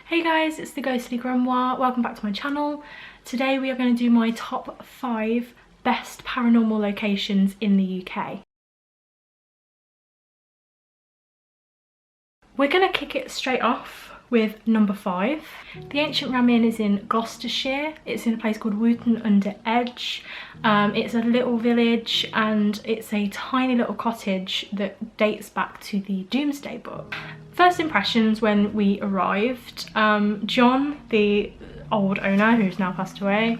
Hey guys, it's the ghostly Grimoire. Welcome back to my channel. Today we are going to do my top 5 best paranormal locations in the UK. We're going to kick it straight off with number 5. The ancient Ram Inn is in Gloucestershire. It's in a place called 𝕱𝖆𝖆𝖆. It's a little village and it's a tiny little cottage that dates back to the Domesday Book. First impressions when we arrived, John, the old owner who's now passed away,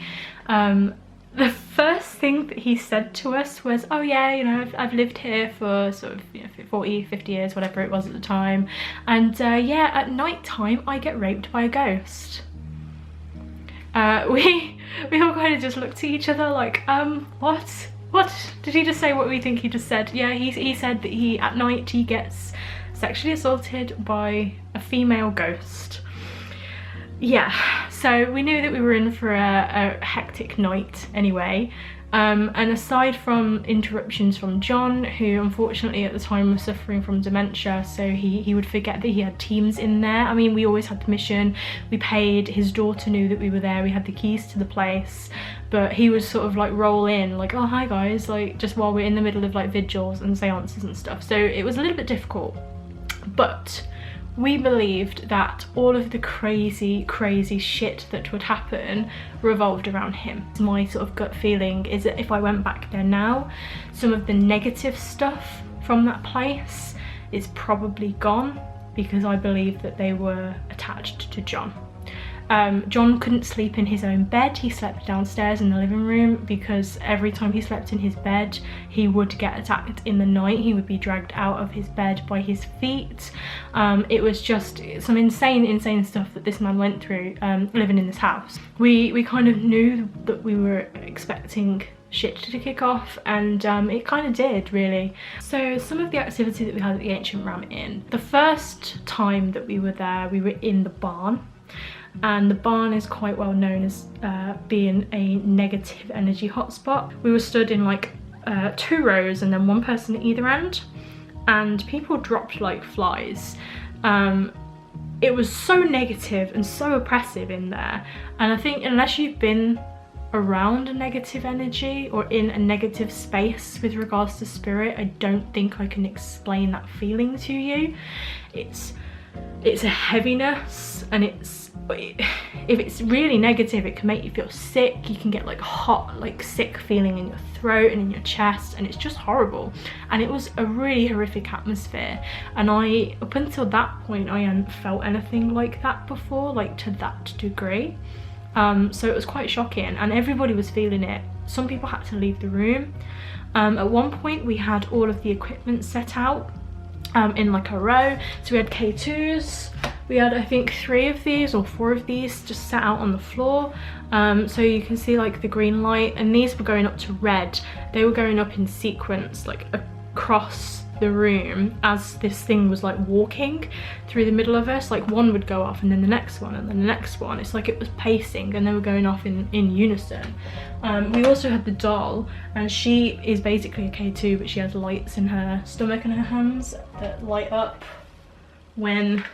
the first thing that he said to us was, oh yeah, you know, I've lived here for sort of 40, 50 years, whatever it was at the time, and yeah, at night time I get raped by a ghost. We all kind of just looked at each other like, what? What? Did he just say what we think he just said? Yeah, he said that at night he gets sexually assaulted by a female ghost. Yeah, so we knew that we were in for a hectic night anyway, and aside from interruptions from John, who unfortunately at the time was suffering from dementia, so he would forget that he had teams in there. I mean, we always had permission, we paid, his daughter knew that we were there, we had the keys to the place, but he would sort of like roll in like, oh hi guys, like just while we're in the middle of like vigils and seances and stuff, so it was a little bit difficult. But we believed that all of the crazy shit that would happen revolved around him. My sort of gut feeling is that if I went back there now, some of the negative stuff from that place is probably gone, because I believe that they were attached to John. John couldn't sleep in his own bed. He slept downstairs in the living room because every time he slept in his bed he would get attacked in the night. He would be dragged out of his bed by his feet. It was just some insane stuff that this man went through living in this house. We kind of knew that we were expecting shit to kick off, and it kind of did, really. So some of the activity that we had at the ancient Ram Inn, the first time that we were there we were in the barn. And the barn is quite well known as being a negative energy hotspot. We were stood in like 2 rows and then 1 person at either end, and people dropped like flies. It was so negative and so oppressive in there, and I think unless you've been around a negative energy or in a negative space with regards to spirit, I don't think I can explain that feeling to you. It's a heaviness, and if it's really negative it can make you feel sick. You can get like hot, like sick feeling in your throat and in your chest, and it's just horrible. And it was a really horrific atmosphere, and up until that point I hadn't felt anything like that before, like to that degree. So it was quite shocking, and everybody was feeling it. Some people had to leave the room. At one point we had all of the equipment set out in like a row, so we had K2s. We had, I think, 3 of these or 4 of these just set out on the floor. So you can see like the green light, and these were going up to red. They were going up in sequence, like across the room as this thing was like walking through the middle of us. Like one would go off and then the next one and then the next one. It's like it was pacing and they were going off in unison. We also had the doll, and she is basically a K2, but she has lights in her stomach and her hands that light up when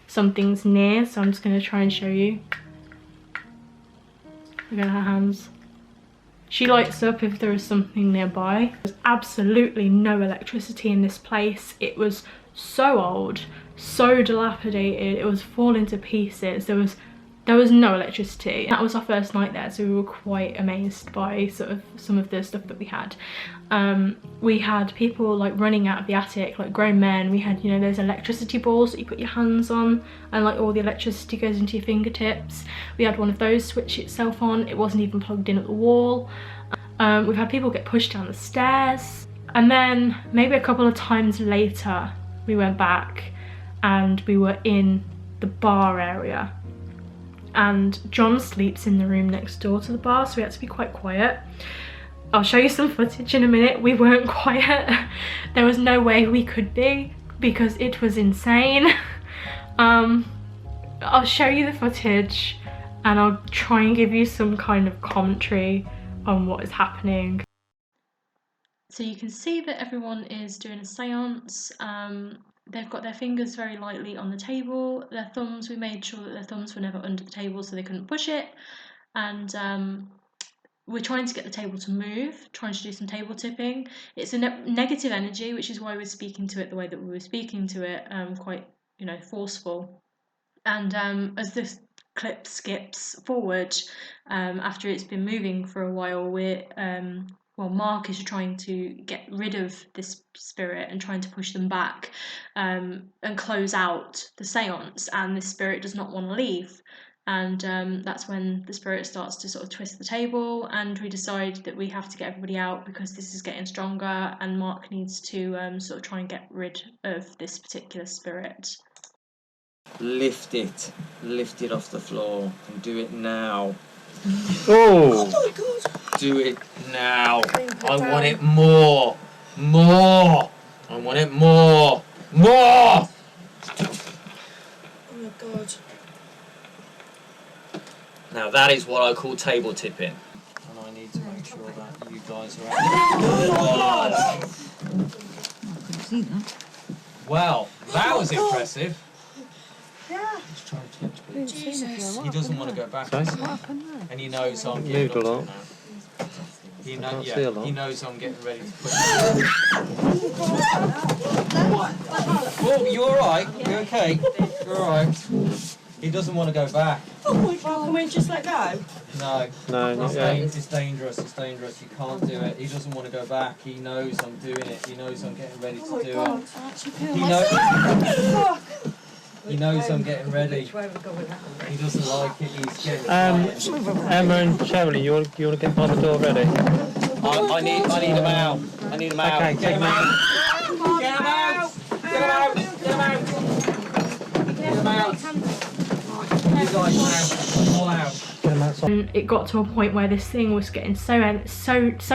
something's near. So I'm just going to try and show you. Look at her hands. She lights up if there is something nearby. There's absolutely no electricity in this place. It was so old, so dilapidated, it was falling to pieces. There was no electricity. That was our first night there, so we were quite amazed by sort of some of the stuff that we had. We had people like running out of the attic, like grown men. We had, you know, those electricity balls that you put your hands on and like all the electricity goes into your fingertips. We had one of those switch itself on. It wasn't even plugged in at the wall. We've had people get pushed down the stairs. And then maybe a couple of times later we went back and we were in the bar area. And John sleeps in the room next door to the bar, so we had to be quite quiet. I'll show you some footage in a minute. We weren't quiet. There was no way we could be, because it was insane. I'll show you the footage and I'll try and give you some kind of commentary on what is happening. So you can see that everyone is doing a seance. they've got their fingers very lightly on the table. Their thumbs, we made sure that their thumbs were never under the table so they couldn't push it. And we're trying to get the table to move, trying to do some table tipping. It's a negative energy, which is why we're speaking to it the way that we were speaking to it, quite, forceful. And as this clip skips forward, after it's been moving for a while, Marc is trying to get rid of this spirit and trying to push them back and close out the seance, and this spirit does not want to leave. And that's when the spirit starts to sort of twist the table, and we decide that we have to get everybody out because this is getting stronger, and Marc needs to sort of try and get rid of this particular spirit. Lift it off the floor, and do it now. Oh my God! Do it now. I want it more. I want it more. Oh my God. Now that is what I call table tipping. And I need to make sure that you guys are out. I couldn't see that. Well, that was impressive. Yeah. Let's try and touch it. Jesus. He doesn't want to go back. What happened there? And he knows I'm getting Moved a lot. now. He See a knows, lot. he knows I'm getting ready to put it. Oh, you alright? You okay? You're alright. He doesn't want to go back. Oh my God, can we just let go? No. No, not yet. It's dangerous. It's dangerous. You can't do it. He doesn't want to go back. He knows I'm doing it. He knows I'm getting ready to do God, it. I actually feel He knows I'm getting ready. He doesn't like it. He's getting Emma and Shirley, you want to get by the door ready? I need him out. I need him out. Okay, Get him out. Get him out. Get him out. Get him out. Get him out. You guys out. All out. And it got to a point where this thing was getting so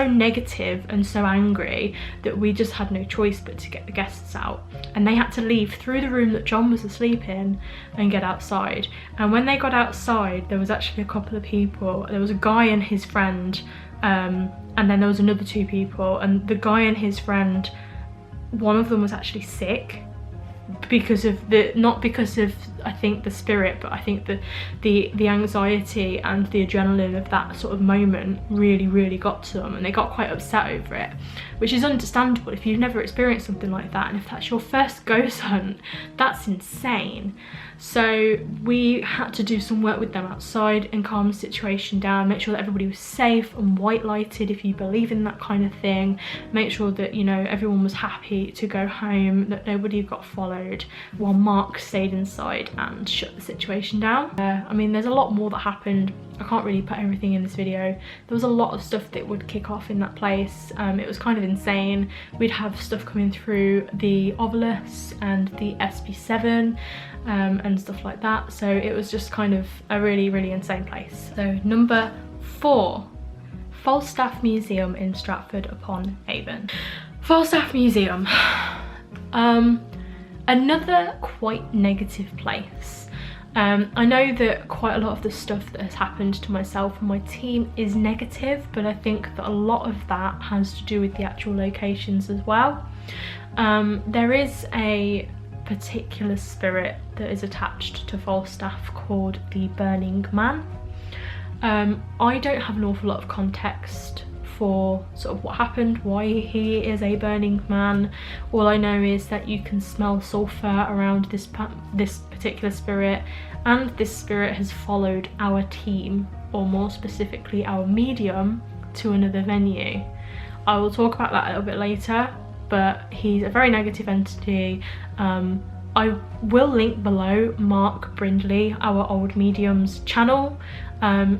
negative and so angry that we just had no choice but to get the guests out, and they had to leave through the room that John was asleep in and get outside. And when they got outside, there was actually a couple of people. There was a guy and his friend, and then there was another two people, and the guy and his friend, one of them was actually sick because of not because of I think the spirit, but I think the anxiety and the adrenaline of that sort of moment really got to them, and they got quite upset over it, which is understandable if you've never experienced something like that, and if that's your first ghost hunt, that's insane. So we had to do some work with them outside and calm the situation down, make sure that everybody was safe and white lighted if you believe in that kind of thing, make sure that everyone was happy to go home, that nobody got followed, while Marc stayed inside and shut the situation down. I mean, there's a lot more that happened. I can't really put everything in this video. There was a lot of stuff that would kick off in that place. It was kind of insane. We'd have stuff coming through the 𝕈𝖆𝖉𝖆 and the SP7 and stuff like that. So it was just kind of a really insane place. So number 4, Falstaff Museum in Stratford-upon-Avon. Falstaff Museum. Another quite negative place. I know that quite a lot of the stuff that has happened to myself and my team is negative, but I think that a lot of that has to do with the actual locations as well. There is a particular spirit that is attached to Falstaff called the Burning Man. I don't have an awful lot of context for sort of what happened, why he is a burning man. All I know is that you can smell sulphur around this particular spirit, and this spirit has followed our team, or more specifically our medium, to another venue. I will talk about that a little bit later, but he's a very negative entity. I will link below Marc Brindley, our old medium's channel.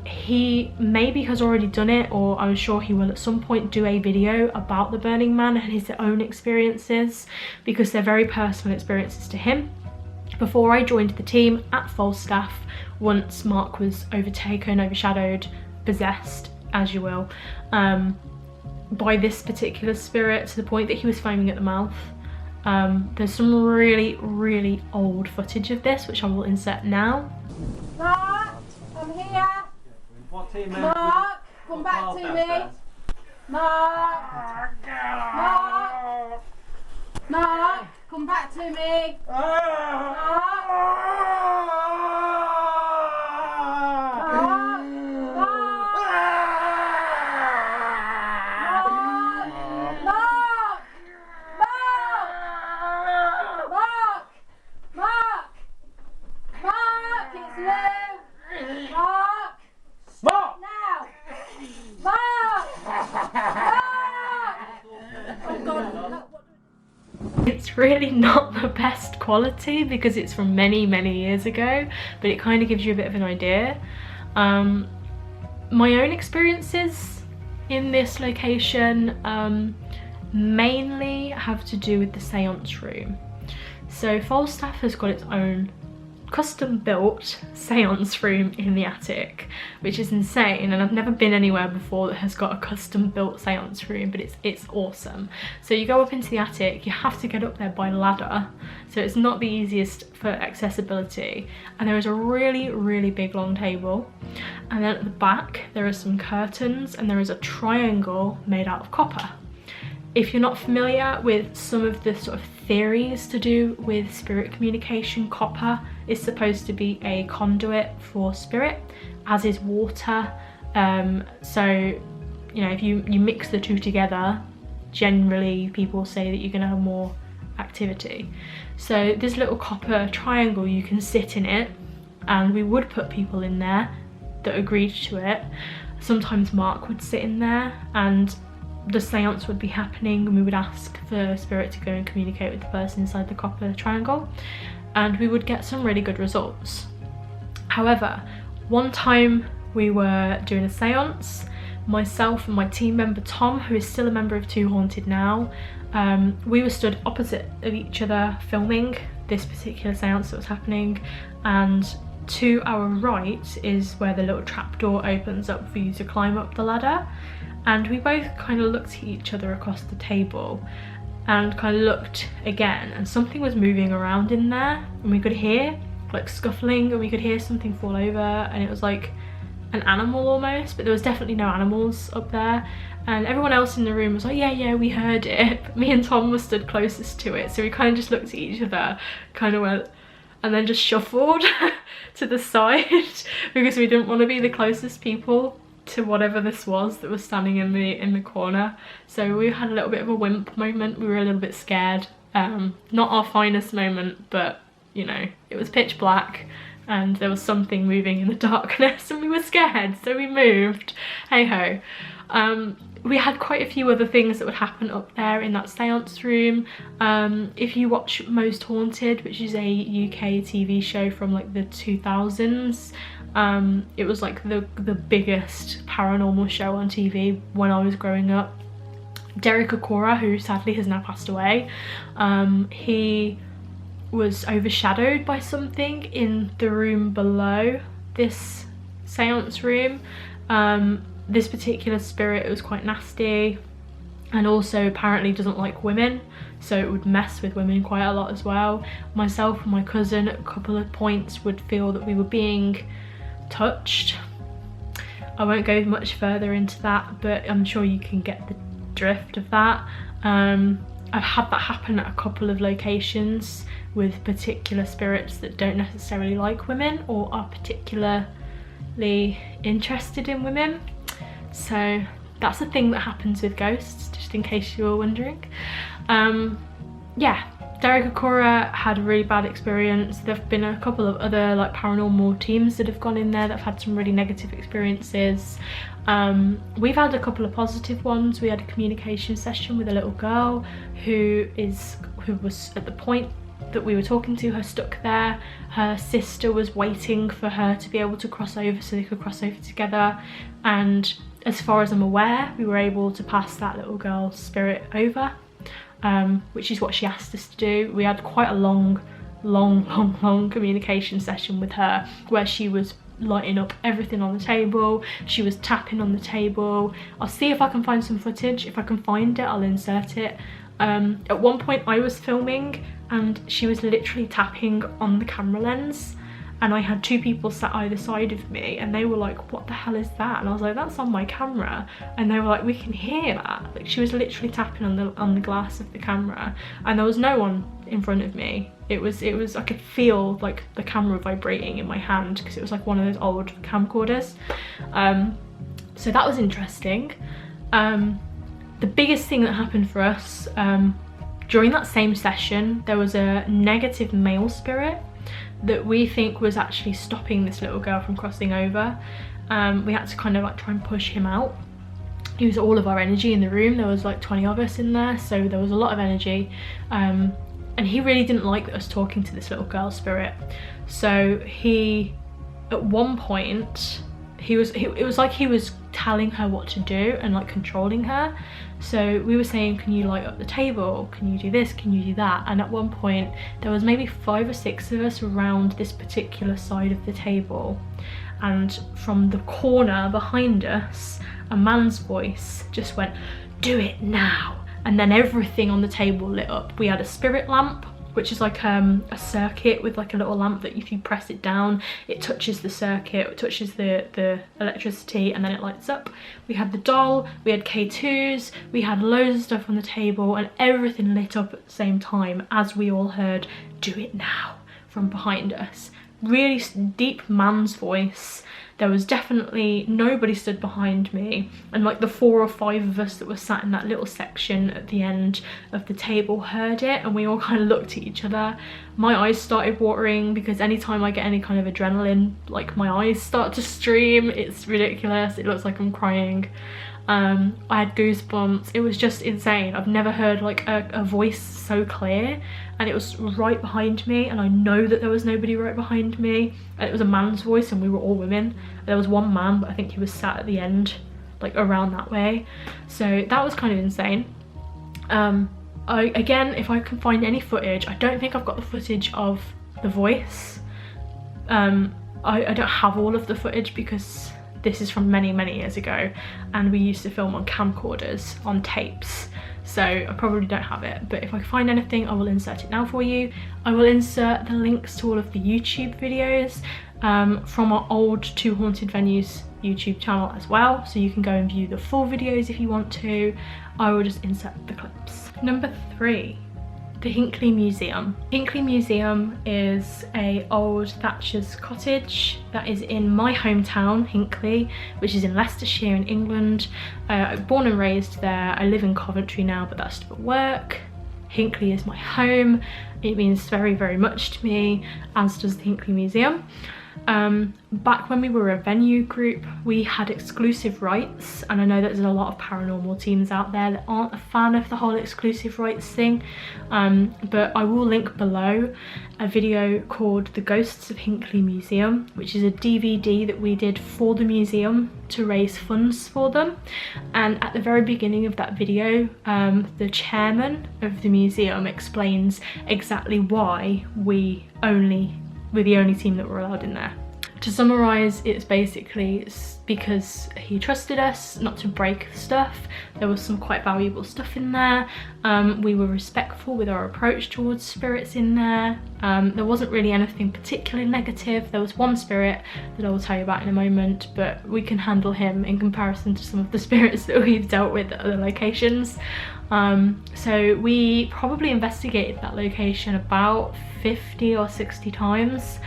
He maybe has already done it, or I'm sure he will at some point do a video about the Burning Man and his own experiences, because they're very personal experiences to him. Before I joined the team at Falstaff, once Marc was overtaken, overshadowed, possessed, as you will, by this particular spirit, to the point that he was foaming at the mouth. There's some really old footage of this, which I will insert now. Marc, I'm here. Marc, come back to me. Marc. Marc, come back to me. It's really not the best quality because it's from many years ago, but it kind of gives you a bit of an idea. My own experiences in this location mainly have to do with the seance room. So Falstaff has got its own custom built seance room in the attic, which is insane, and I've never been anywhere before that has got a custom built seance room, but it's awesome. So you go up into the attic, you have to get up there by ladder, so it's not the easiest for accessibility, and there is a really big long table, and then at the back there are some curtains and there is a triangle made out of copper. If you're not familiar with some of the sort of theories to do with spirit communication, copper is supposed to be a conduit for spirit, as is water. So, you know, if you mix the two together, generally people say that you're going to have more activity. So this little copper triangle, you can sit in it, and we would put people in there that agreed to it. Sometimes Marc would sit in there and the seance would be happening, and we would ask for spirit to go and communicate with the person inside the copper triangle, and we would get some really good results. However, one time we were doing a seance, myself and my team member Tom, who is still a member of Too Haunted now, we were stood opposite of each other filming this particular seance that was happening, and to our right is where the little trapdoor opens up for you to climb up the ladder. And we both kind of looked at each other across the table and kind of looked again, and something was moving around in there, and we could hear like scuffling, and we could hear something fall over, and it was like an animal almost, but there was definitely no animals up there. And everyone else in the room was like, yeah, we heard it. But me and Tom were stood closest to it, so we kind of just looked at each other, kind of went, and then just shuffled to the side because we didn't want to be the closest people to whatever this was that was standing in the corner. So we had a little bit of a wimp moment. We were a little bit scared. Not our finest moment, but you know, it was pitch black and there was something moving in the darkness and we were scared, so we moved. Hey ho. We had quite a few other things that would happen up there in that seance room. If you watch Most Haunted, which is a UK TV show from like the 2000s, it was like the biggest paranormal show on TV when I was growing up. 𝕸𝖊𝖉𝖎𝖆, who sadly has now passed away, he was overshadowed by something in the room below this seance room. This particular spirit was quite nasty, and also apparently doesn't like women, so it would mess with women quite a lot as well. Myself and my cousin at a couple of points would feel that we were being touched. I won't go much further into that, but I'm sure you can get the drift of that. I've had that happen at a couple of locations with particular spirits that don't necessarily like women or are particularly interested in women. So that's a thing that happens with ghosts, just in case you were wondering. Yeah, 𝕸𝖊𝖉𝖎𝖆 had a really bad experience. There have been a couple of other like paranormal teams that have gone in there that have had some really negative experiences. We've had a couple of positive ones. We had a communication session with a little girl who was at the point that we were talking to her stuck there. Her sister was waiting for her to be able to cross over so they could cross over together, and as far as I'm aware, we were able to pass that little girl's spirit over, which is what she asked us to do. We had quite a long communication session with her where she was lighting up everything on the table. She was tapping on the table. I'll see if I can find some footage. If I can find it, I'll insert it. At one point I was filming and she was literally tapping on the camera lens, and I had two people sat either side of me and they were like, what the hell is that? And I was like, that's on my camera. And they were like, we can hear that. Like, she was literally tapping on the glass of the camera, and there was no one in front of me. It was I could feel like the camera vibrating in my hand because it was like one of those old camcorders. So that was interesting. The biggest thing that happened for us, during that same session, there was a negative male spirit that we think was actually stopping this little girl from crossing over. We had to kind of like try and push him out. He was all of our energy in the room. There was like 20 of us in there, so there was a lot of energy. And he really didn't like us talking to this little girl spirit. So he, at one point, it was like he was telling her what to do and like controlling her. So we were saying, can you light up the table? Can you do this? Can you do that? And at one point there was maybe 5 or 6 of us around this particular side of the table, and from the corner behind us a man's voice just went, "Do it now." And then everything on the table lit up. We had a spirit lamp, which is like a circuit with like a little lamp that if you press it down, it touches the circuit, it touches the electricity, and then it lights up. We had the doll, we had K2s, we had loads of stuff on the table, and everything lit up at the same time as we all heard, "Do it now," from behind us. Really deep man's voice. There was definitely nobody stood behind me, and like the 4 or 5 of us that were sat in that little section at the end of the table heard it, and we all kind of looked at each other. My eyes started watering because anytime I get any kind of adrenaline, like my eyes start to stream. It's ridiculous. It looks like I'm crying. I had goosebumps. It was just insane. I've never heard like a voice so clear, and it was right behind me, and I know that there was nobody right behind me, and it was a man's voice, and we were all women. There was one man, but I think he was sat at the end, like around that way. So that was kind of insane. Again, if I can find any footage, I don't think I've got the footage of the voice. I don't have all of the footage because this is from many years ago, and we used to film on camcorders, on tapes, so I probably don't have it. But if I find anything, I will insert it now for you. I will insert the links to all of the YouTube videos from our old 2 Haunted Venues YouTube channel as well, so you can go and view the full videos if you want to. I will just insert the clips. Number 3. The Hinckley Museum. Hinckley Museum is a old thatcher's cottage that is in my hometown, Hinckley, which is in Leicestershire in England. I'm born and raised there. I live in Coventry now, but that's for work. Hinckley is my home. It means very much to me, as does the Hinckley Museum. Back when we were a venue group, we had exclusive rights, and I know that there's a lot of paranormal teams out there that aren't a fan of the whole exclusive rights thing, but I will link below a video called The Ghosts of Hinckley Museum, which is a DVD that we did for the museum to raise funds for them. And at the very beginning of that video, the chairman of the museum explains exactly why we're the only team that were allowed in there. To summarise, it's basically because he trusted us not to break stuff. There was some quite valuable stuff in there. We were respectful with our approach towards spirits in there. There wasn't really anything particularly negative. There was one spirit that I will tell you about in a moment, but we can handle him in comparison to some of the spirits that we've dealt with at other locations. So we probably investigated that location about 50 or 60 times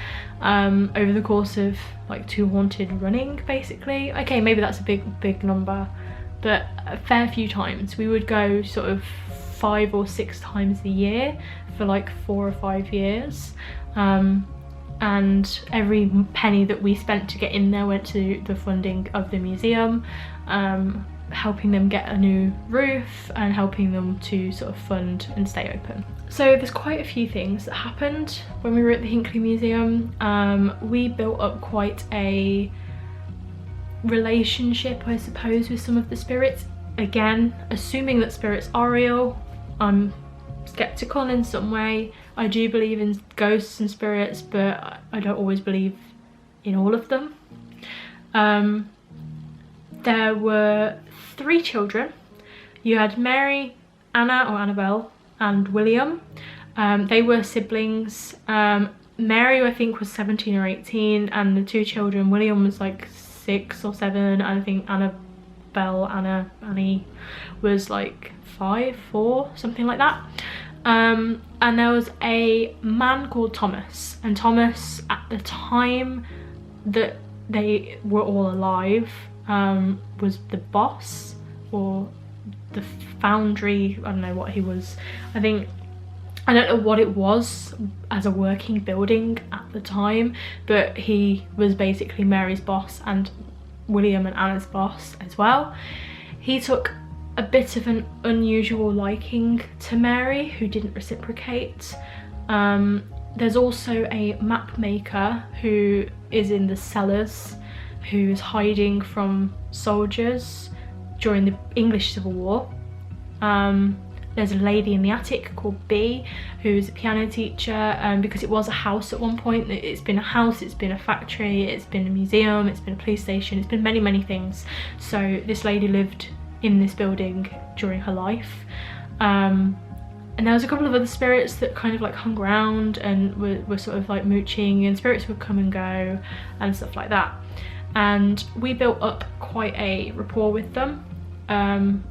over the course of like 2 Haunted running, basically. Okay, maybe that's a big number, but a fair few times. We would go sort of 5 or 6 times a year for like 4 or 5 years, and every penny that we spent to get in there went to the funding of the museum, helping them get a new roof and helping them to sort of fund and stay open. So there's quite a few things that happened when we were at the Hinckley Museum. We built up quite a relationship, I suppose, with some of the spirits. Again, assuming that spirits are real, I'm skeptical in some way. I do believe in ghosts and spirits, but I don't always believe in all of them. There were 3 children. You had Mary, Anna or Annabelle, and William. They were siblings. Mary, I think, was 17 or 18, and the 2 children, William was like 6 or 7, and I think Annie was like 5, 4, something like that. And there was a man called Thomas, and Thomas, at the time that they were all alive, was the boss or the foundry. I don't know what he was. I don't know what it was as a working building at the time, but he was basically Mary's boss and William and Anna's boss as well. He took a bit of an unusual liking to Mary, who didn't reciprocate. There's also a map maker who is in the cellars, who's hiding from soldiers during the English Civil War. There's a lady in the attic called 𝕬𝖊𝖉𝖆, who's a piano teacher, because it was a house at one point. It's been a house, it's been a factory, it's been a museum, it's been a police station, it's been many, many things. So this lady lived in this building during her life. And there was a couple of other spirits that kind of like hung around and were sort of like mooching, and spirits would come and go and stuff like that. And we built up quite a rapport with them,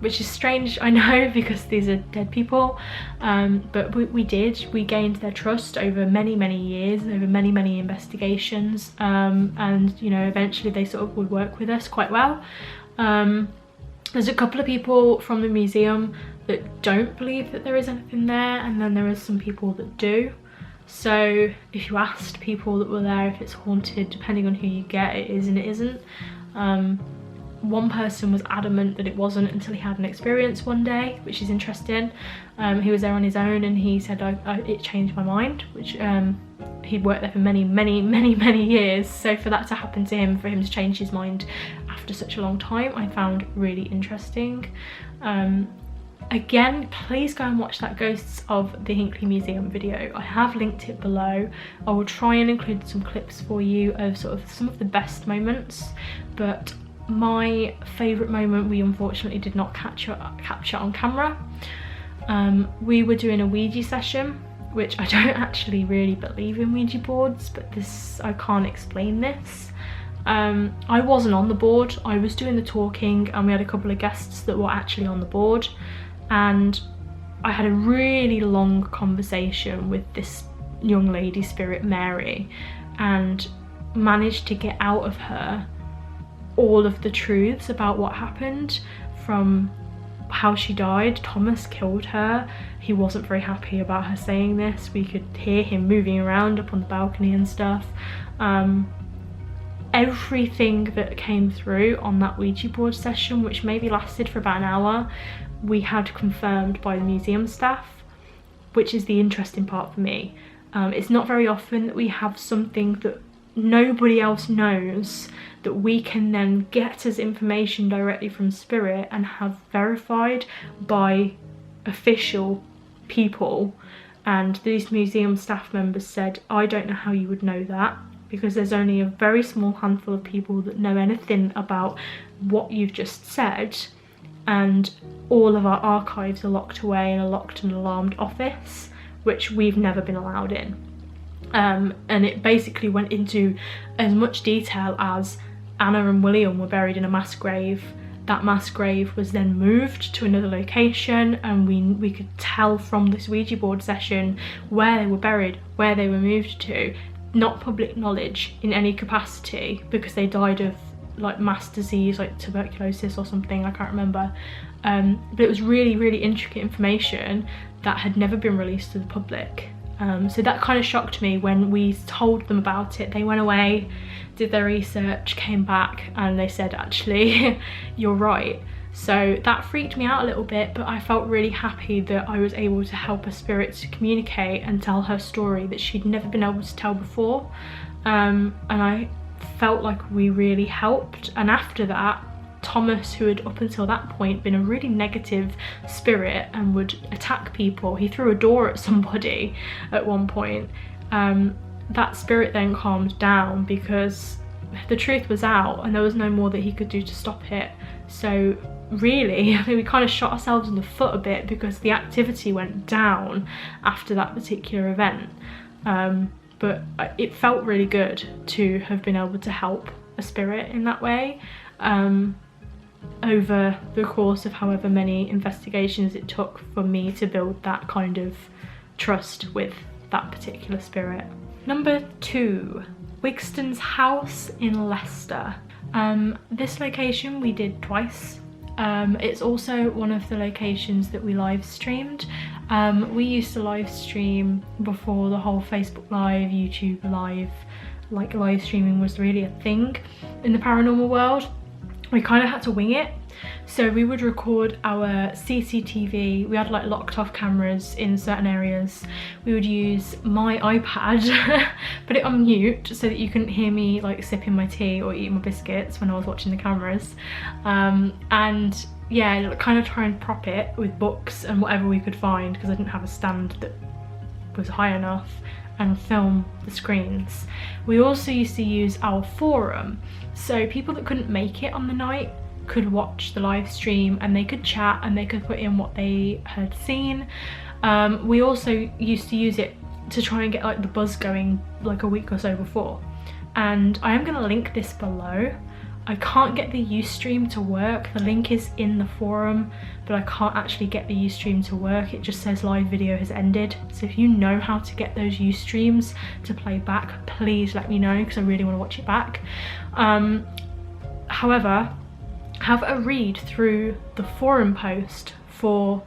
which is strange, I know, because these are dead people, but we gained their trust over many, many years, over many, many investigations, and you know, eventually they sort of would work with us quite well. There's a couple of people from the museum that don't believe that there is anything there, and then there is some people that do. So if you asked people that were there if it's haunted, depending on who you get, it is and it isn't. One person was adamant that it wasn't until he had an experience one day, which is interesting. He was there on his own and he said, it changed my mind, which he'd worked there for many, many, many, many years. So for that to happen to him, for him to change his mind after such a long time, I found really interesting. Again, please go and watch that Ghosts of the Hinckley Museum video. I have linked it below. I will try and include some clips for you of sort of some of the best moments, but my favourite moment we unfortunately did not capture on camera. We were doing a Ouija session, which I don't actually really believe in Ouija boards, but I can't explain this. I wasn't on the board, I was doing the talking, and we had a couple of guests that were actually on the board, and I had a really long conversation with this young lady spirit, Mary, and managed to get out of her all of the truths about what happened, from how she died. Thomas killed her. He wasn't very happy about her saying this. We could hear him moving around up on the balcony and stuff. Everything that came through on that Ouija board session, which maybe lasted for about an hour, we had confirmed by the museum staff, which is the interesting part for me. It's not very often that we have something that nobody else knows that we can then get as information directly from spirit and have verified by official people. And these museum staff members said, I don't know how you would know that, because there's only a very small handful of people that know anything about what you've just said, and all of our archives are locked away in a locked and alarmed office, which we've never been allowed in. And it basically went into as much detail as Anna and William were buried in a mass grave. That mass grave was then moved to another location, and we could tell from this Ouija board session where they were buried, where they were moved to. Not public knowledge in any capacity, because they died of like mass disease, like tuberculosis or something, I can't remember. But it was really, really intricate information that had never been released to the public. So that kind of shocked me when we told them about it. They went away, did their research, came back, and they said, actually, you're right. So that freaked me out a little bit, but I felt really happy that I was able to help a spirit to communicate and tell her story that she'd never been able to tell before. And I felt like we really helped. And after that, Thomas, who had up until that point been a really negative spirit and would attack people, he threw a door at somebody at one point, that spirit then calmed down because the truth was out and there was no more that he could do to stop it. So really, I think we kind of shot ourselves in the foot a bit, because the activity went down after that particular event. But it felt really good to have been able to help a spirit in that way. Over the course of however many investigations it took for me to build that kind of trust with that particular spirit. Number 2, Wygston's house in Leicester. This location we did twice. It's also one of the locations that we live streamed. We used to live stream before the whole Facebook Live, YouTube Live, like live streaming was really a thing in the paranormal world. We kind of had to wing it. So we would record our CCTV, we had like locked off cameras in certain areas. We would use my iPad, put it on mute so that you couldn't hear me like sipping my tea or eating my biscuits when I was watching the cameras. And yeah, kind of try and prop it with books and whatever we could find, because I didn't have a stand that was high enough, and film the screens. We also used to use our forum, so people that couldn't make it on the night could watch the live stream and they could chat and they could put in what they had seen. We also used to use it to try and get like the buzz going like a week or so before, and I am going to link this below. I can't get the Ustream to work. The link is in the forum, but I can't actually get the Ustream to work. It just says live video has ended. So if you know how to get those Ustreams to play back, please let me know, because I really want to watch it back. However, have a read through the forum post for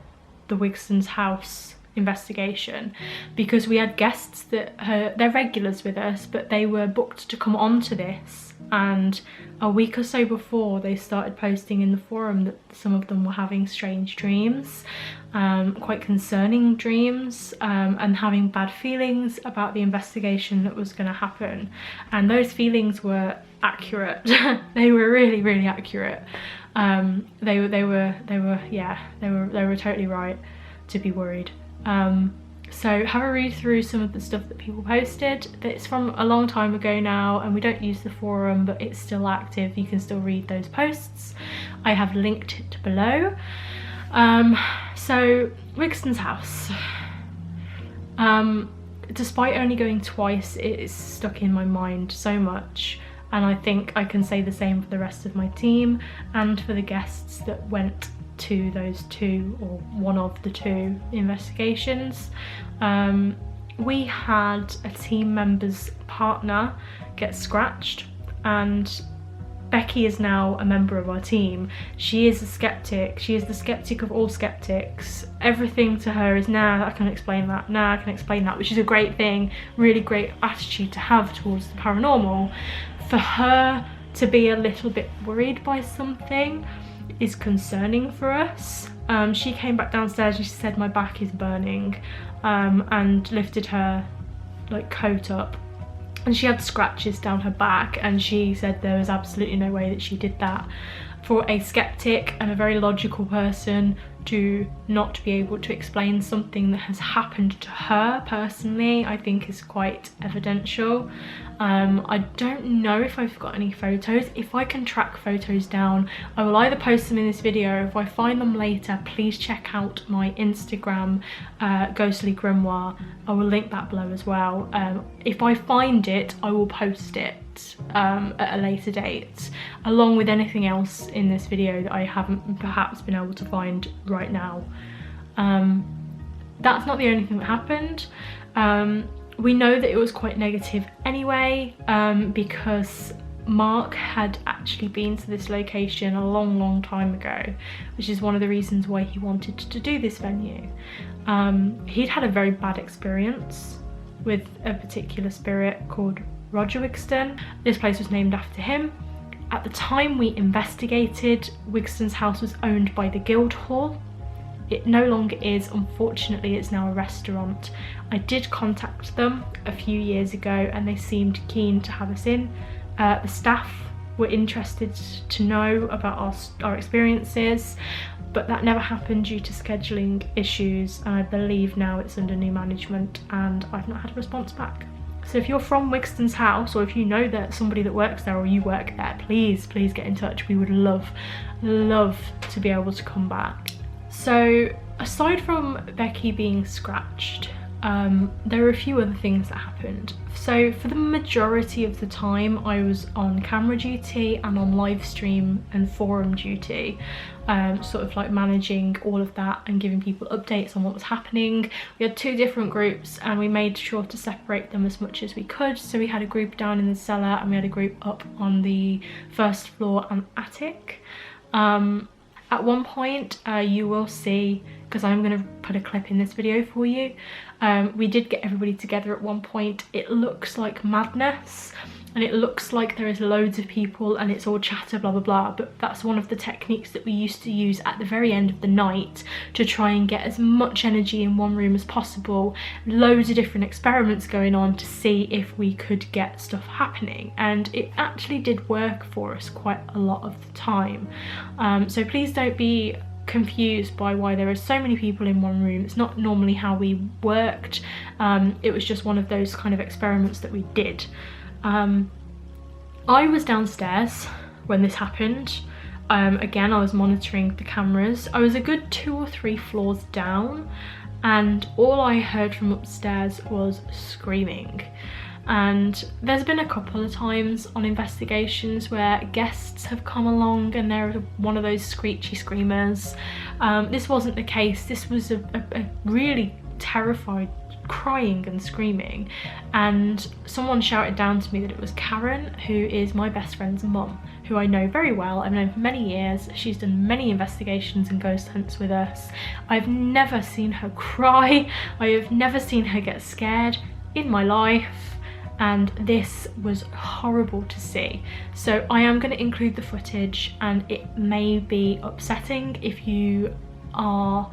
the Wygston's house investigation, because we had guests that they're regulars with us, but they were booked to come on to this, and a week or so before they started posting in the forum that some of them were having strange dreams, quite concerning dreams, and having bad feelings about the investigation that was going to happen. And those feelings were accurate. They were really, really accurate. They were totally right to be worried. So have a read through some of the stuff that people posted. It's from a long time ago now, and we don't use the forum, but it's still active. You can still read those posts. I have linked it below. So Wygston's house. Despite only going twice, it is stuck in my mind so much, and I think I can say the same for the rest of my team and for the guests that went to those two, or one of the two investigations. We had a team member's partner get scratched, and Becky is now a member of our team. She is a skeptic. She is the skeptic of all skeptics. Everything to her is, nah, I can explain that, nah, I can explain that, which is a great thing, really great attitude to have towards the paranormal. For her to be a little bit worried by something is concerning for us. She came back downstairs and she said, my back is burning, and lifted her like coat up, and she had scratches down her back, and she said there was absolutely no way that she did that. For a skeptic and a very logical person to not be able to explain something that has happened to her personally, I think is quite evidential. I don't know if I've got any photos. If I can track photos down, I will either post them in this video. If I find them later, please check out my Instagram, 𝕸𝖊𝖉𝖎𝖆. I will link that below as well. If I find it, I will post it at a later date, along with anything else in this video that I haven't perhaps been able to find right now. That's not the only thing that happened. We know that it was quite negative anyway, because Marc had actually been to this location a long time ago, which is one of the reasons why he wanted to do this venue. He'd had a very bad experience with a particular spirit called Wygston. This place was named after him. At the time we investigated, Wygston's house was owned by the Guildhall. It no longer is, unfortunately. It's now a restaurant. I did contact them a few years ago and they seemed keen to have us in. The staff were interested to know about our experiences, but that never happened due to scheduling issues, and I believe now it's under new management and I've not had a response back. So if you're from Wygston's house, or if you know that somebody that works there or you work there, please get in touch. We would love to be able to come back. So aside from Becky being scratched, there are a few other things that happened. So for the majority of the time I was on camera duty and on live stream and forum duty, sort of like managing all of that and giving people updates on what was happening. We had 2 different groups and we made sure to separate them as much as we could. So we had a group down in the cellar and we had a group up on the first floor and attic. At one point, you will see, because I'm going to put a clip in this video for you, we did get everybody together at one point. It looks like madness and it looks like there is loads of people and it's all chatter, blah blah blah, but that's one of the techniques that we used to use at the very end of the night to try and get as much energy in one room as possible. Loads of different experiments going on to see if we could get stuff happening, and it actually did work for us quite a lot of the time. So please don't be confused by why there are so many people in one room. It's not normally how we worked. It was just one of those kind of experiments that we did. I was downstairs when this happened. Again, I was monitoring the cameras. I was a good 2 or 3 floors down and all I heard from upstairs was screaming. And there's been a couple of times on investigations where guests have come along and they're one of those screechy screamers. This wasn't the case. This was a really terrified crying and screaming, and someone shouted down to me that it was Karen, who is my best friend's mum, who I know very well. I've known for many years. She's done many investigations and ghost hunts with us. I've never seen her cry. I have never seen her get scared in my life, and this was horrible to see. So I am going to include the footage, and it may be upsetting if you are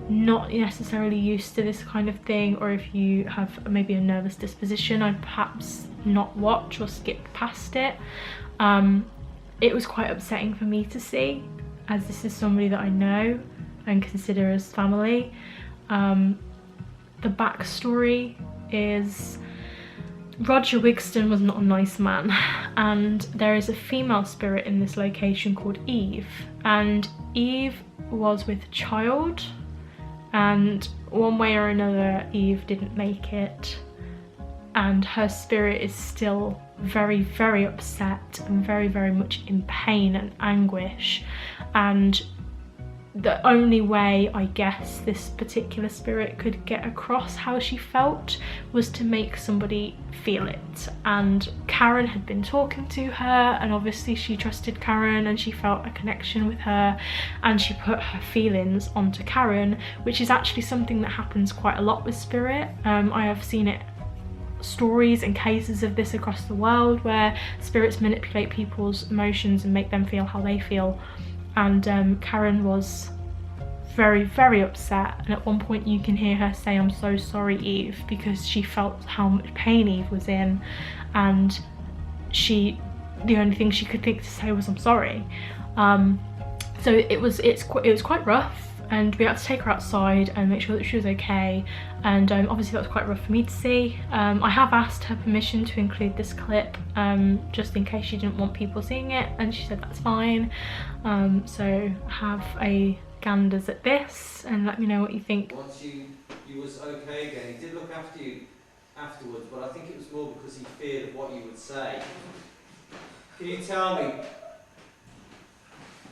not necessarily used to this kind of thing, or if you have maybe a nervous disposition, I'd perhaps not watch or skip past it. It was quite upsetting for me to see, as this is somebody that I know and consider as family. The backstory is Roger Wygston was not a nice man, and there is a female spirit in this location called Eve, and Eve was with child, and one way or another Eve didn't make it, and her spirit is still very, very upset and very, very much in pain and anguish. And the only way, I guess, this particular spirit could get across how she felt was to make somebody feel it. And Karen had been talking to her, and obviously she trusted Karen and she felt a connection with her, and she put her feelings onto Karen, which is actually something that happens quite a lot with spirit. I have seen it, stories and cases of this across the world, where spirits manipulate people's emotions and make them feel how they feel. And Karen was very, very upset, and at one point you can hear her say, "I'm so sorry, Eve," because she felt how much pain Eve was in, and the only thing she could think to say was, "I'm sorry." So it was quite rough, and we had to take her outside and make sure that she was okay, and obviously that was quite rough for me to see. I have asked her permission to include this clip, just in case she didn't want people seeing it, and she said that's fine. So have a ganders at this and let me know what you think. Once you was okay again, he did look after you afterwards, but I think it was more because he feared what you would say. Can you tell me?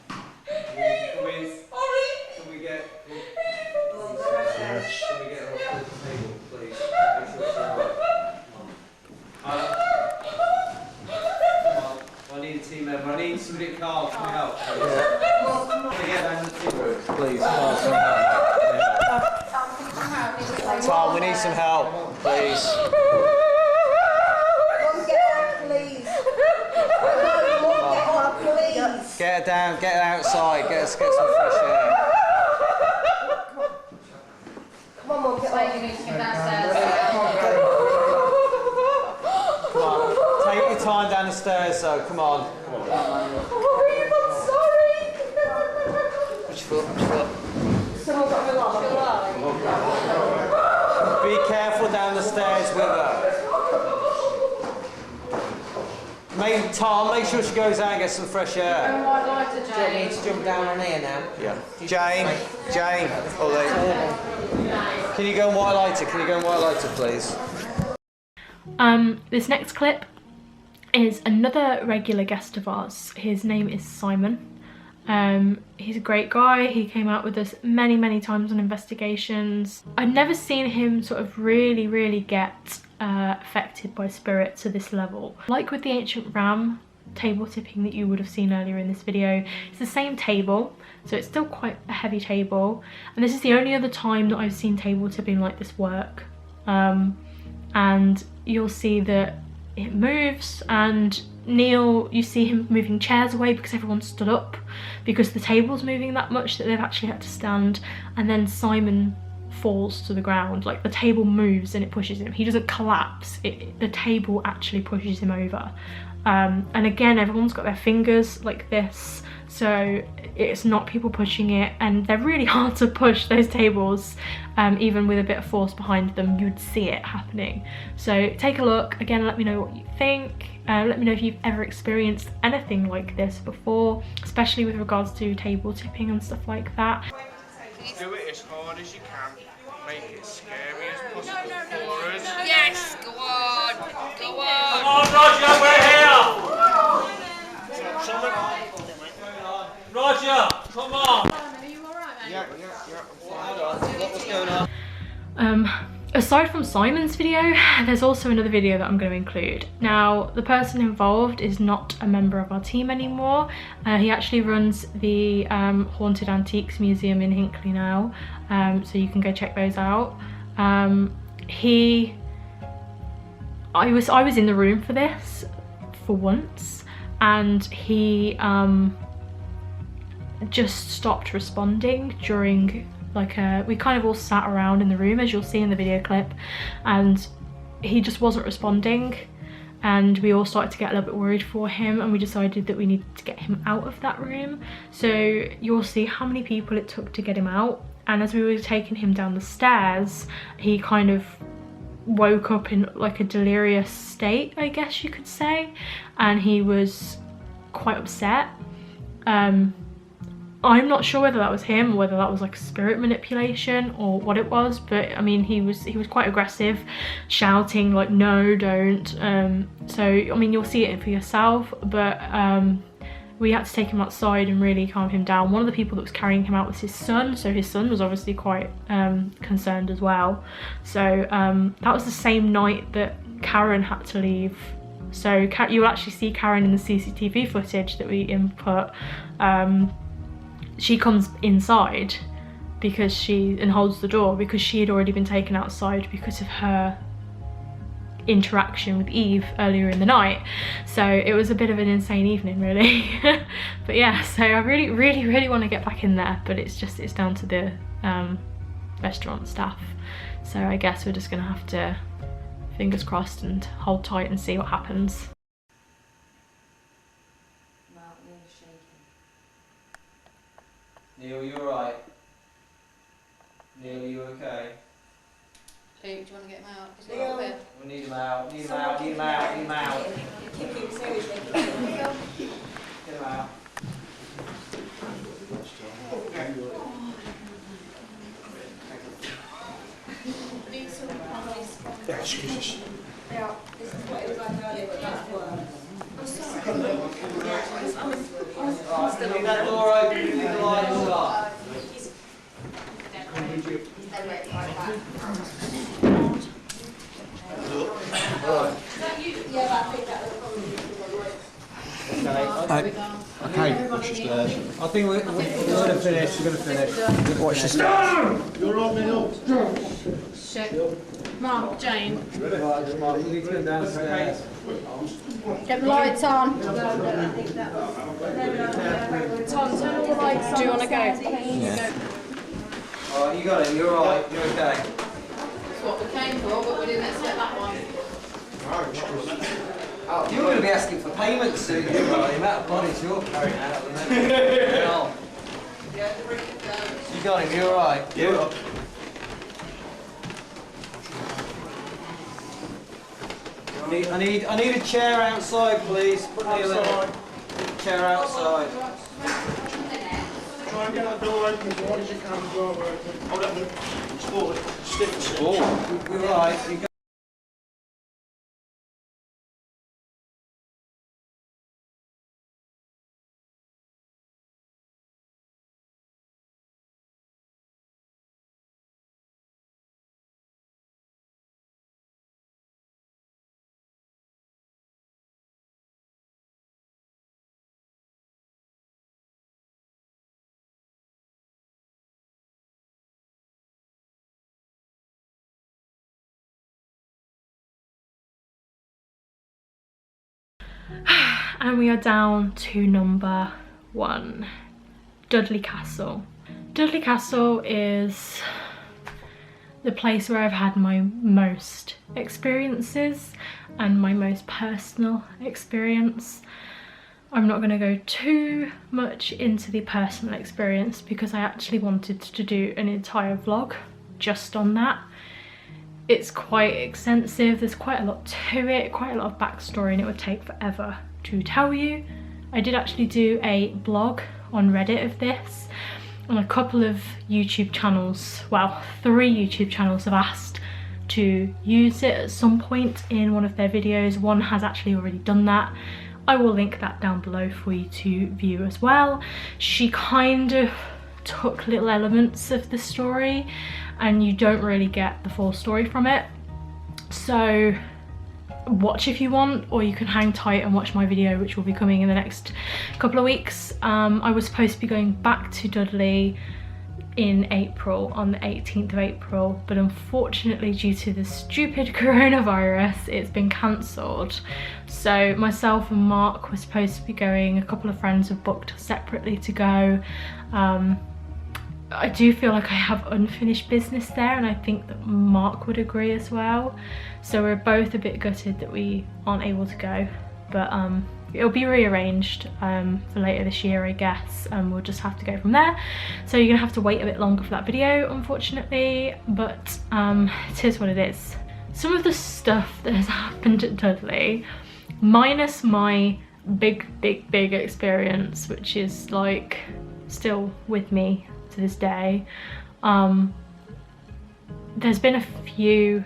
Can we get her off the table, please? Make sure it's alright. Come on. I need a team member. I need somebody at Carl. Can we help? Can we get down the team room, please? Tom, we need some help, please. Get her down, get her outside, get some fresh air. Come on, Mum, get on. You need to get downstairs. Come on, take your time down the stairs though, come on. I'm sorry. Which foot, which foot? Someone's got her alarm. Be careful down the stairs with her. Tom, make sure she goes out and gets some fresh air. White lighter, Jane. Do you need to jump down on here now? Yeah. Jane, Ollie. Can you go and white lighter? Can you go and white lighter, please? This next clip is another regular guest of ours. His name is Simon. He's a great guy. He came out with us many times on investigations. I'd never seen him sort of really get affected by spirit to this level. Like with the ancient ram table tipping that you would have seen earlier in this video, it's the same table, so it's still quite a heavy table, and this is the only other time that I've seen table tipping like this work. And you'll see that it moves, and Neil, you see him moving chairs away because everyone stood up because the table's moving that much that they've actually had to stand, and then Simon falls to the ground. Like, the table moves and it pushes him. He doesn't collapse, the table actually pushes him over. And again, everyone's got their fingers like this, so it's not people pushing it, and they're really hard to push, those tables. Even with a bit of force behind them, you'd see it happening. So take a look. Again, let me know what you think. Let me know if you've ever experienced anything like this before, especially with regards to table tipping and stuff like that. Do it as hard as you can. Make it as scary as possible for us. Yes, go on. Go on. Come on, Roger, we're here! Roger, come on! Are you alright, mate? Yeah. What's going on? Aside from Simon's video, there's also another video that I'm going to include. Now, the person involved is not a member of our team anymore. He actually runs the Haunted Antiques Museum in Hinckley now, so you can go check those out. I was in the room for this for once, and he just stopped responding during we kind of all sat around in the room, as you'll see in the video clip, and he just wasn't responding, and we all started to get a little bit worried for him, and we decided that we needed to get him out of that room. So you'll see how many people it took to get him out, and as we were taking him down the stairs, he kind of woke up in like a delirious state, I guess you could say, and he was quite upset. I'm not sure whether that was him or whether that was like spirit manipulation or what it was, but I mean, he was quite aggressive, shouting like, no, don't. So I mean, you'll see it for yourself, but we had to take him outside and really calm him down. One of the people that was carrying him out was his son, so his son was obviously quite concerned as well. So that was the same night that Karen had to leave. So you'll actually see Karen in the CCTV footage that we input. She comes inside and holds the door because she had already been taken outside because of her interaction with Eve earlier in the night. So it was a bit of an insane evening, really. But yeah, so I really want to get back in there, but it's down to the restaurant staff. So I guess we're just gonna have to, fingers crossed, and hold tight and see what happens. Neil, you alright? Neil, you okay? Do you want to get him out? Is he all there? We need him out, need him out. Kick him, seriously. Get him out. Need some police. Yeah, excuse us. Yeah, this is what it was like earlier, but that's worse. Right, leave that door open, leave the lights on. Okay, watch your stairs. I think we're gonna finish, Watch the stairs. You're on, Neil. Shit. Marc, Jane. Right, Marc, we need to go downstairs. Get the lights on. Tom, turn all the lights on. Do you want to go? Yeah. Alright, you got it, you're alright, you're okay. That's what we came for, but we didn't expect that one. Oh, you're going to be asking for payment soon, the amount of bodies you're carrying out at the moment. You got him, you're alright? Yeah. I need a chair outside, please. Put Neil in it. Chair outside. Try Try and get that door open as wide as you can, the door open. Hold up the spool, stick the spool. You're right. You go. And we are down to number 1, Dudley Castle. Dudley Castle is the place where I've had my most experiences and my most personal experience. I'm not going to go too much into the personal experience because I actually wanted to do an entire vlog just on that. It's quite extensive, there's quite a lot to it, quite a lot of backstory, and it would take forever to tell you. I did actually do a blog on Reddit of this, and a couple of YouTube channels, well, 3 YouTube channels have asked to use it at some point in one of their videos. One has actually already done that. I will link that down below for you to view as well. She kind of took little elements of the story and you don't really get the full story from it, so watch if you want, or you can hang tight and watch my video, which will be coming in the next couple of weeks. I was supposed to be going back to Dudley in April, on the 18th of April, but unfortunately due to the stupid coronavirus it's been cancelled. So myself and Marc were supposed to be going, a couple of friends have booked separately to go. I do feel like I have unfinished business there, and I think that Marc would agree as well. So we're both a bit gutted that we aren't able to go, but it'll be rearranged for later this year, I guess, and we'll just have to go from there. So you're gonna have to wait a bit longer for that video, unfortunately, but it is what it is. Some of the stuff that has happened at Dudley, minus my big experience, which is like still with me to this day, there's been a few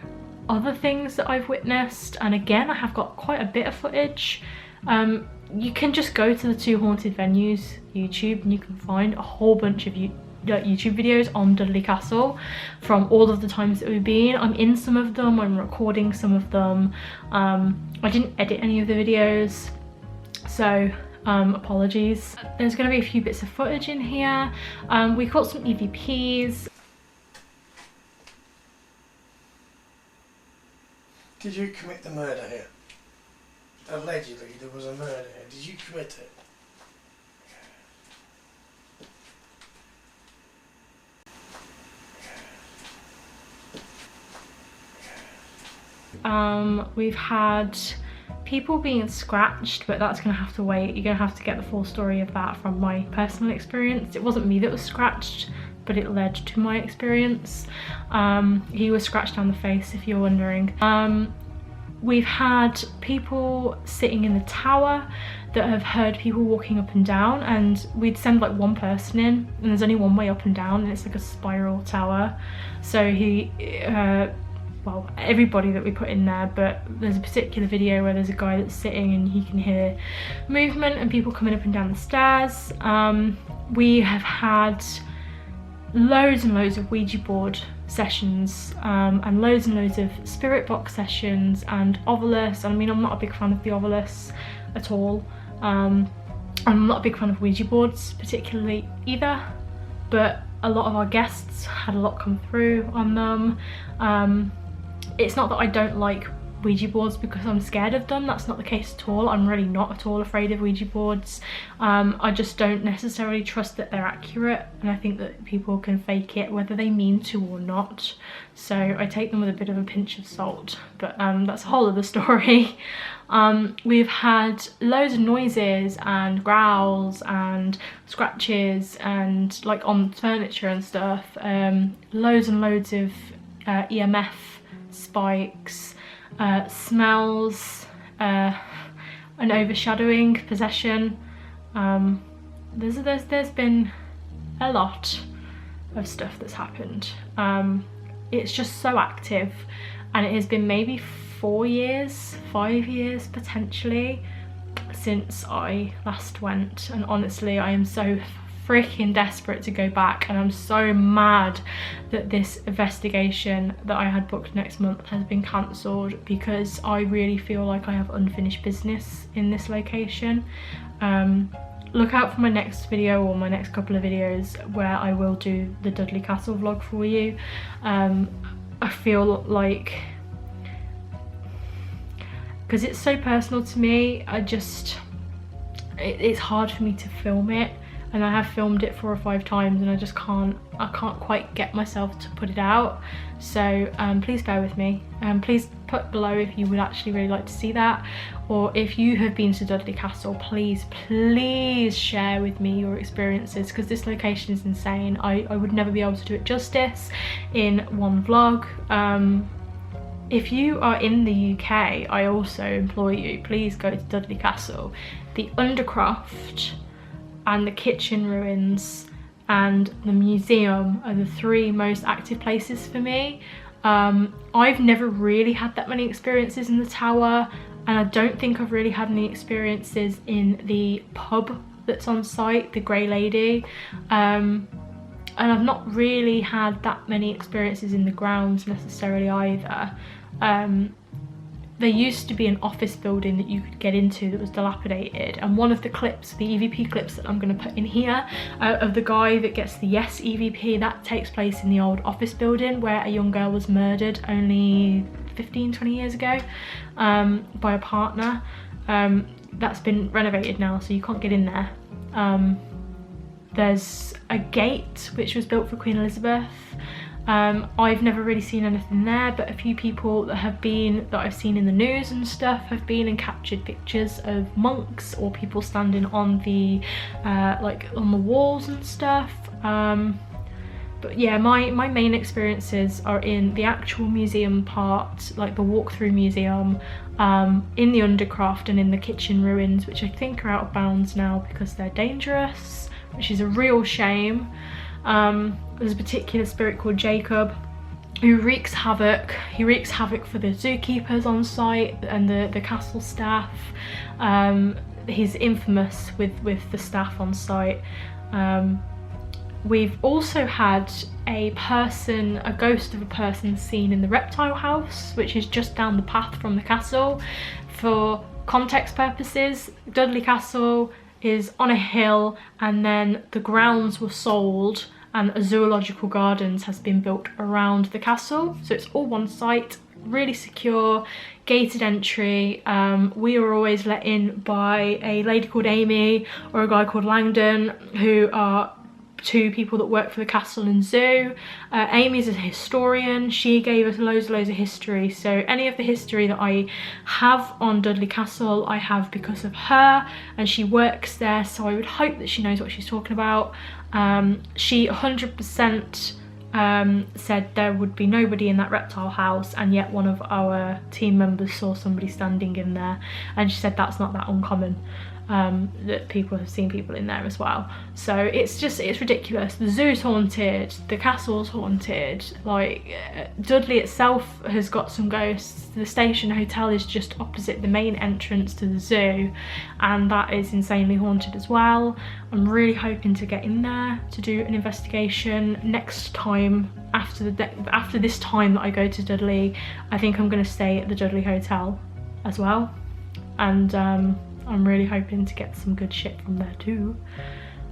other things that I've witnessed, and again I have got quite a bit of footage. You can just go to the 2 Haunted Venues YouTube and you can find a whole bunch of YouTube videos on Dudley Castle from all of the times that we've been. I'm in some of them, I'm recording some of them. I didn't edit any of the videos, so apologies. There's going to be a few bits of footage in here. We caught some EVPs. Did you commit the murder here? Allegedly there was a murder here. Did you commit it? We've had people being scratched, but that's gonna have to wait. You're gonna have to get the full story of that from my personal experience. It wasn't me that was scratched, but it led to my experience. He was scratched down the face, if you're wondering. We've had people sitting in the tower that have heard people walking up and down, and we'd send like one person in, and there's only one way up and down, and it's like a spiral tower. So he well, everybody that we put in there, but there's a particular video where there's a guy that's sitting and he can hear movement and people coming up and down the stairs. We have had loads and loads of Ouija board sessions, and loads of spirit box sessions and Ovilus. I mean, I'm not a big fan of the Ovilus at all. I'm not a big fan of Ouija boards particularly either, but a lot of our guests had a lot come through on them. It's not that I don't like Ouija boards because I'm scared of them, that's not the case at all. I'm really not at all afraid of Ouija boards. I just don't necessarily trust that they're accurate, and I think that people can fake it whether they mean to or not, so I take them with a bit of a pinch of salt, but that's a whole other story. We've had loads of noises and growls and scratches and like on furniture and stuff, loads and loads of EMF spikes, smells, an overshadowing, possession. There's been a lot of stuff that's happened. It's just so active, and it has been maybe 4 years, 5 years potentially since I last went, and honestly I am so freaking desperate to go back, and I'm so mad that this investigation that I had booked next month has been cancelled, because I really feel like I have unfinished business in this location. Look out for my next video, or my next couple of videos, where I will do the Dudley Castle vlog for you. I feel like, because it's so personal to me, it's hard for me to film it, and I have filmed it 4 or 5 times, and I can't quite get myself to put it out. So please bear with me. Please put below if you would actually really like to see that, or if you have been to Dudley Castle, please share with me your experiences, because this location is insane. I would never be able to do it justice in one vlog. If you are in the UK, I also implore you, please go to Dudley Castle. The Undercroft and the kitchen ruins and the museum are the 3 most active places for me. I've never really had that many experiences in the tower, and I don't think I've really had any experiences in the pub that's on site, the Grey Lady. And I've not really had that many experiences in the grounds necessarily either. There used to be an office building that you could get into that was dilapidated, and one of the clips, the EVP clips that I'm going to put in here, of the guy that gets the yes EVP, that takes place in the old office building where a young girl was murdered only 15-20 years ago by a partner. That's been renovated now, so you can't get in there. There's a gate which was built for Queen Elizabeth. I've never really seen anything there, but a few people that I've seen in the news and stuff have been and captured pictures of monks or people standing on the like on the walls and stuff. But yeah, my main experiences are in the actual museum part, like the walk-through museum, in the Undercroft and in the kitchen ruins, which I think are out of bounds now because they're dangerous, which is a real shame. There's a particular spirit called Jacob who wreaks havoc. He wreaks havoc for the zookeepers on site and the castle staff. He's infamous with the staff on site. We've also had a ghost of a person seen in the reptile house, which is just down the path from the castle. For context purposes, Dudley Castle is on a hill, and then the grounds were sold and a zoological gardens has been built around the castle, so it's all one site, really secure, gated entry. We were always let in by a lady called Amy or a guy called Langdon, who are 2 people that work for the castle and zoo. Amy's a historian. She gave us loads of history, so any of the history that I have on Dudley Castle I have because of her, and she works there, so I would hope that she knows what she's talking about. She 100% said there would be nobody in that reptile house, and yet one of our team members saw somebody standing in there, and she said that's not that uncommon. That people have seen people in there as well. So it's ridiculous. The zoo's haunted, the castle's haunted, like Dudley itself has got some ghosts. The station hotel is just opposite the main entrance to the zoo, and that is insanely haunted as well. I'm really hoping to get in there to do an investigation next time. After this time that I go to Dudley, I think I'm going to stay at the Dudley Hotel as well, and I'm really hoping to get some good shit from there too.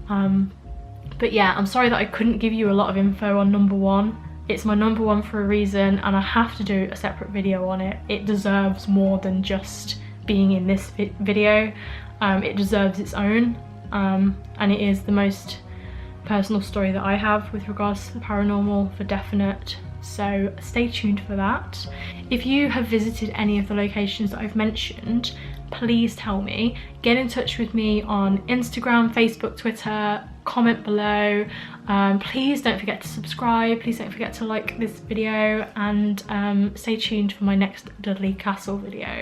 But yeah, I'm sorry that I couldn't give you a lot of info on number 1. It's my number 1 for a reason, and I have to do a separate video on it. It deserves more than just being in this video. It deserves its own, and it is the most personal story that I have with regards to the paranormal, for definite. So stay tuned for that. If you have visited any of the locations that I've mentioned, please tell me. Get in touch with me on Instagram, Facebook, Twitter, comment below. Please don't forget to subscribe, please don't forget to like this video, and stay tuned for my next Dudley Castle video.